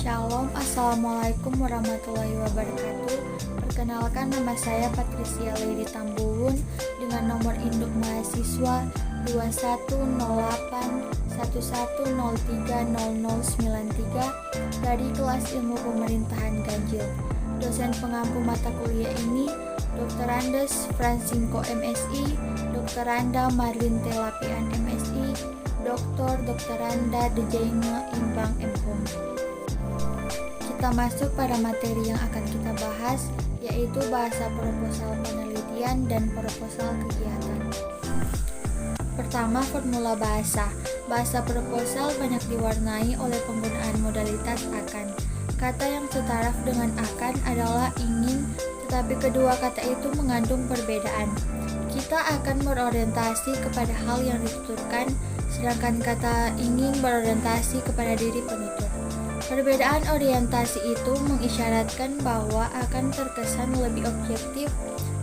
Shalom, Assalamualaikum warahmatullahi wabarakatuh. Perkenalkan, nama saya Patricia Lady Tambuhun dengan nomor induk mahasiswa 210811030093 dari kelas ilmu pemerintahan Ganjil. Dosen pengampu mata kuliah ini Dr. Andes Francisco MSI, Dr. Anda Marlin Telapian MSI, Dr. Anda Dejaine Imbang MHum. Kita masuk pada materi yang akan kita bahas, yaitu bahasa proposal penelitian dan proposal kegiatan. Pertama, formula bahasa. Bahasa proposal banyak diwarnai oleh penggunaan modalitas akan. Kata yang setaraf dengan akan adalah ingin, tetapi kedua kata itu mengandung perbedaan. Kita akan berorientasi kepada hal yang dituturkan, sedangkan kata ingin berorientasi kepada diri penutur. Perbedaan orientasi itu mengisyaratkan bahwa akan terkesan lebih objektif,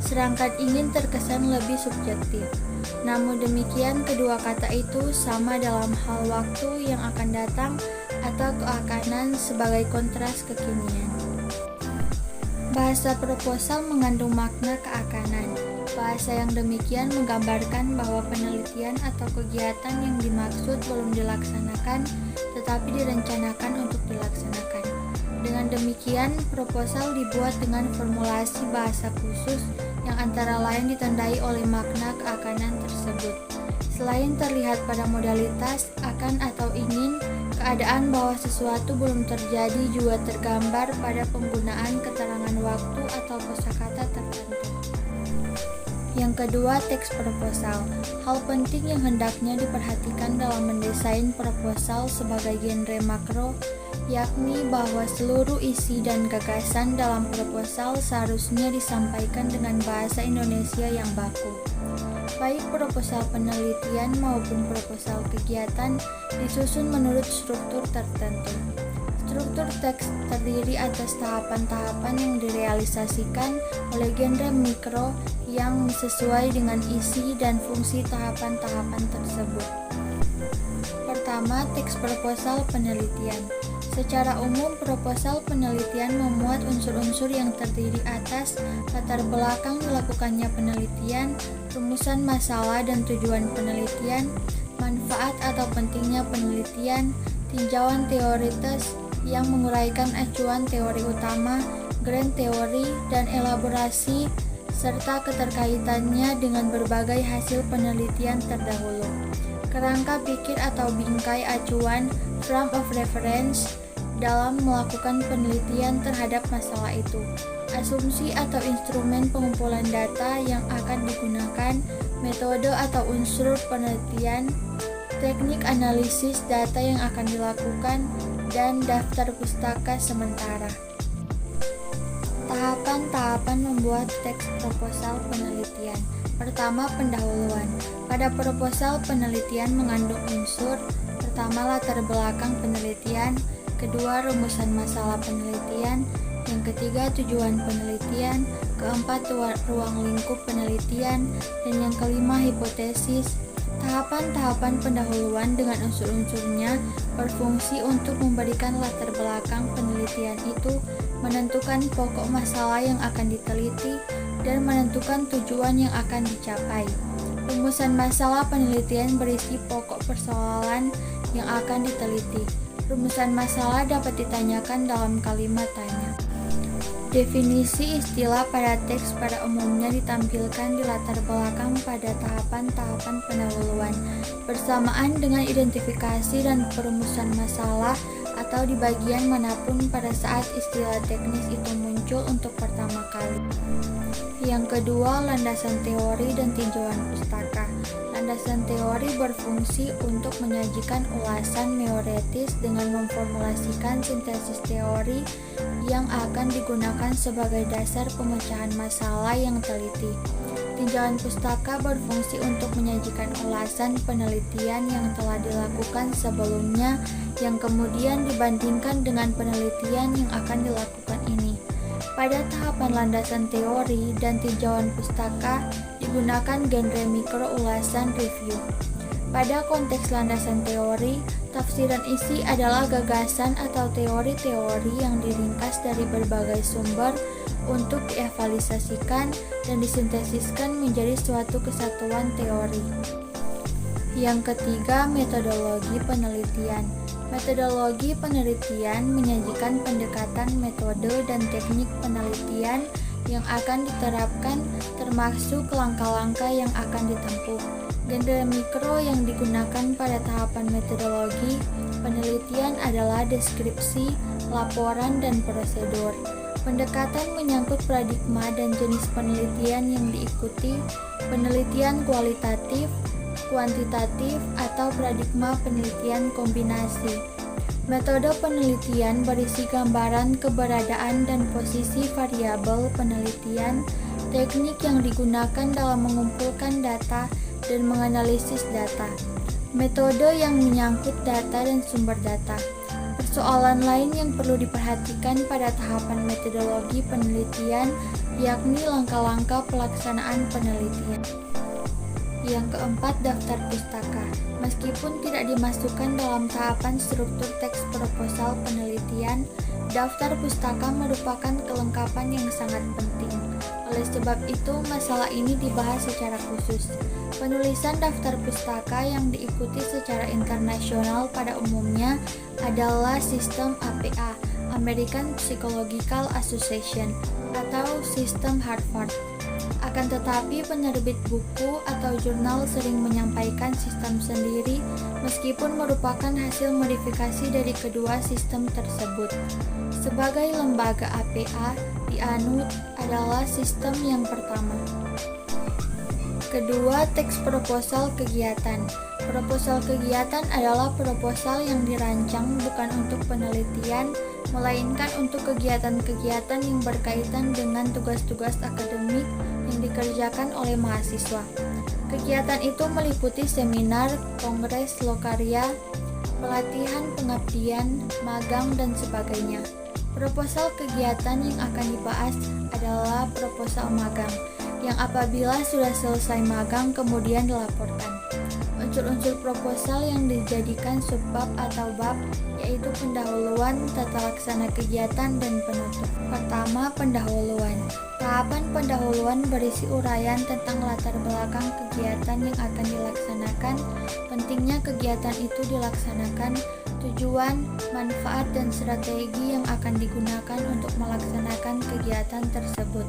sedangkan ingin terkesan lebih subjektif. Namun demikian, kedua kata itu sama dalam hal waktu yang akan datang atau keakanan sebagai kontras kekinian. Bahasa proposal mengandung makna keakanan. Bahasa yang demikian menggambarkan bahwa penelitian atau kegiatan yang dimaksud belum dilaksanakan, tetapi direncanakan untuk dilaksanakan. Dengan demikian, proposal dibuat dengan formulasi bahasa khusus yang antara lain ditandai oleh makna keakanan tersebut. Selain terlihat pada modalitas akan atau ingin, keadaan bahwa sesuatu belum terjadi juga tergambar pada penggunaan keterangan waktu atau kosakata tertentu. Yang kedua, teks proposal. Hal penting yang hendaknya diperhatikan dalam mendesain proposal sebagai genre makro, yakni bahwa seluruh isi dan gagasan dalam proposal seharusnya disampaikan dengan bahasa Indonesia yang baku. Baik proposal penelitian maupun proposal kegiatan disusun menurut struktur tertentu. Struktur teks terdiri atas tahapan-tahapan yang direalisasikan oleh genre mikro yang sesuai dengan isi dan fungsi tahapan-tahapan tersebut. Pertama, teks proposal penelitian. Secara umum, proposal penelitian memuat unsur-unsur yang terdiri atas latar belakang dilakukannya penelitian, rumusan masalah dan tujuan penelitian, manfaat atau pentingnya penelitian, tinjauan teoritis yang menguraikan acuan teori utama, grand teori, dan elaborasi, serta keterkaitannya dengan berbagai hasil penelitian terdahulu. Kerangka pikir atau bingkai acuan, frame of reference, dalam melakukan penelitian terhadap masalah itu. Asumsi atau instrumen pengumpulan data yang akan digunakan, metode atau unsur penelitian, teknik analisis data yang akan dilakukan, dan daftar pustaka sementara. Tahapan-tahapan membuat teks proposal penelitian. Pertama, pendahuluan. Pada proposal penelitian mengandung unsur: pertama, latar belakang penelitian; kedua, rumusan masalah penelitian; yang ketiga, tujuan penelitian; keempat, ruang lingkup penelitian; dan yang kelima, hipotesis. Tahapan-tahapan pendahuluan dengan unsur-unsurnya berfungsi untuk memberikan latar belakang penelitian itu, menentukan pokok masalah yang akan diteliti, dan menentukan tujuan yang akan dicapai. Rumusan masalah penelitian berisi pokok persoalan yang akan diteliti. Rumusan masalah dapat ditanyakan dalam kalimat tanya. Definisi istilah pada teks pada umumnya ditampilkan di latar belakang pada tahapan-tahapan pendahuluan, bersamaan dengan identifikasi dan perumusan masalah atau di bagian manapun pada saat istilah teknis itu muncul untuk pertama kali. Yang kedua, landasan teori dan tinjauan pustaka. Landasan teori berfungsi untuk menyajikan ulasan teoretis dengan memformulasikan sintesis teori yang akan digunakan sebagai dasar pemecahan masalah yang teliti. Tinjauan pustaka berfungsi untuk menyajikan ulasan penelitian yang telah dilakukan sebelumnya yang kemudian dibandingkan dengan penelitian yang akan dilakukan ini. Pada tahapan landasan teori dan tinjauan pustaka digunakan genre mikro ulasan review. Pada konteks landasan teori, tafsiran isi adalah gagasan atau teori-teori yang diringkas dari berbagai sumber untuk dievaluasikan dan disintesiskan menjadi suatu kesatuan teori. Yang ketiga, metodologi penelitian. Metodologi penelitian menyajikan pendekatan metode dan teknik penelitian yang akan diterapkan, termasuk langkah-langkah yang akan ditempuh. Genre mikro yang digunakan pada tahapan metodologi penelitian adalah deskripsi, laporan, dan prosedur. Pendekatan menyangkut paradigma dan jenis penelitian yang diikuti, penelitian kualitatif, kuantitatif, atau paradigma penelitian kombinasi. Metode penelitian berisi gambaran keberadaan dan posisi variabel penelitian, teknik yang digunakan dalam mengumpulkan data dan menganalisis data, metode yang menyangkut data dan sumber data. Persoalan lain yang perlu diperhatikan pada tahapan metodologi penelitian yakni langkah-langkah pelaksanaan penelitian. Yang keempat, daftar pustaka. Meskipun tidak dimasukkan dalam tahapan struktur teks proposal penelitian, daftar pustaka merupakan kelengkapan yang sangat penting. Oleh sebab itu, masalah ini dibahas secara khusus. Penulisan daftar pustaka yang diikuti secara internasional pada umumnya adalah sistem APA, American Psychological Association, atau sistem Harvard. Akan tetapi, penerbit buku atau jurnal sering menyampaikan sistem sendiri meskipun merupakan hasil modifikasi dari kedua sistem tersebut. Sebagai lembaga APA, dianut adalah sistem yang pertama. Kedua, teks proposal kegiatan. Proposal kegiatan adalah proposal yang dirancang bukan untuk penelitian, melainkan untuk kegiatan-kegiatan yang berkaitan dengan tugas-tugas akademik yang dikerjakan oleh mahasiswa. Kegiatan itu meliputi seminar, kongres, lokarya, pelatihan, pengabdian, magang, dan sebagainya. Proposal kegiatan yang akan dibahas adalah proposal magang, yang apabila sudah selesai magang kemudian dilaporkan. Unsur-unsur proposal yang dijadikan subbab atau bab yaitu pendahuluan, tata laksana kegiatan, dan penutup. Pertama, pendahuluan. Tahapan pendahuluan berisi uraian tentang latar belakang kegiatan yang akan dilaksanakan, pentingnya kegiatan itu dilaksanakan, tujuan, manfaat, dan strategi yang akan digunakan untuk melaksanakan kegiatan tersebut.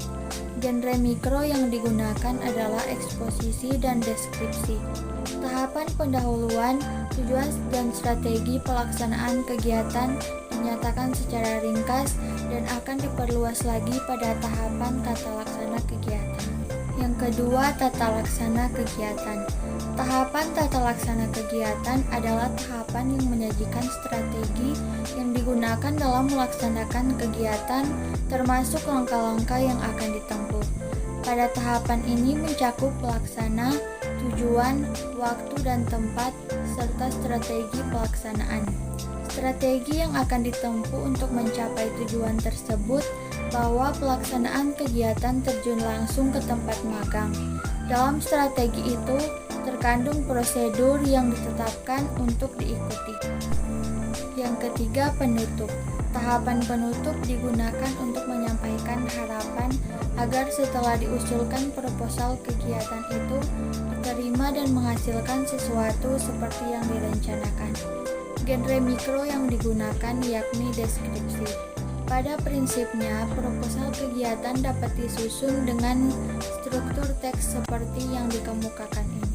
Genre mikro yang digunakan adalah eksposisi dan deskripsi. Tahapan pendahuluan, tujuan dan strategi pelaksanaan kegiatan dinyatakan secara ringkas dan akan diperluas lagi pada tahapan tata laksana kegiatan. Yang kedua, tata laksana kegiatan. Tahapan tata laksana kegiatan adalah tahapan yang menyajikan strategi yang digunakan dalam melaksanakan kegiatan, termasuk langkah-langkah yang akan ditempuh. Pada tahapan ini mencakup pelaksana, tujuan, waktu dan tempat, serta strategi pelaksanaan. Strategi yang akan ditempuh untuk mencapai tujuan tersebut bahwa pelaksanaan kegiatan terjun langsung ke tempat magang. Dalam strategi itu terkandung prosedur yang ditetapkan untuk diikuti. Yang ketiga, penutup. Tahapan penutup digunakan untuk menyampaikan harapan agar setelah diusulkan proposal kegiatan itu diterima dan menghasilkan sesuatu seperti yang direncanakan. Genre mikro yang digunakan yakni deskripsi. Pada prinsipnya, proposal kegiatan dapat disusun dengan struktur teks seperti yang dikemukakan ini.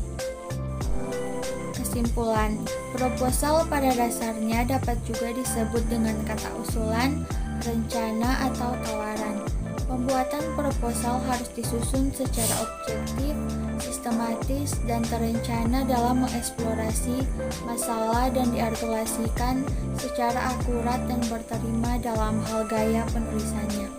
Kesimpulan, proposal pada dasarnya dapat juga disebut dengan kata usulan, rencana, atau tawaran. Pembuatan proposal harus disusun secara objektif, sistematis, dan terencana dalam mengeksplorasi masalah dan diartikulasikan secara akurat dan berterima dalam hal gaya penulisannya.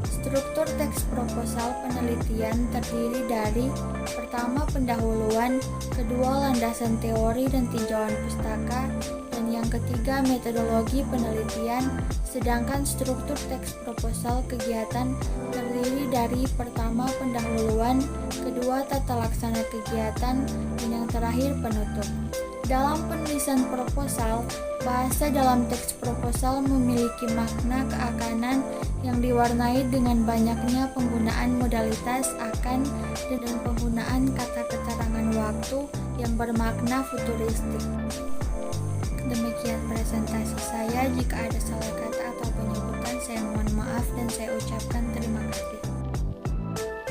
Struktur teks proposal penelitian terdiri dari: pertama, pendahuluan, kedua, landasan teori dan tinjauan pustaka, dan yang ketiga metodologi penelitian, sedangkan struktur teks proposal kegiatan terdiri dari pertama pendahuluan, kedua tata laksana kegiatan, dan yang terakhir penutup. Dalam penulisan proposal, bahasa dalam teks proposal memiliki makna keakanan yang diwarnai dengan banyaknya penggunaan modalitas akan dan penggunaan kata keterangan waktu yang bermakna futuristik. Demikian presentasi saya. Jika ada salah kata atau penyebutan, saya mohon maaf dan saya ucapkan terima kasih.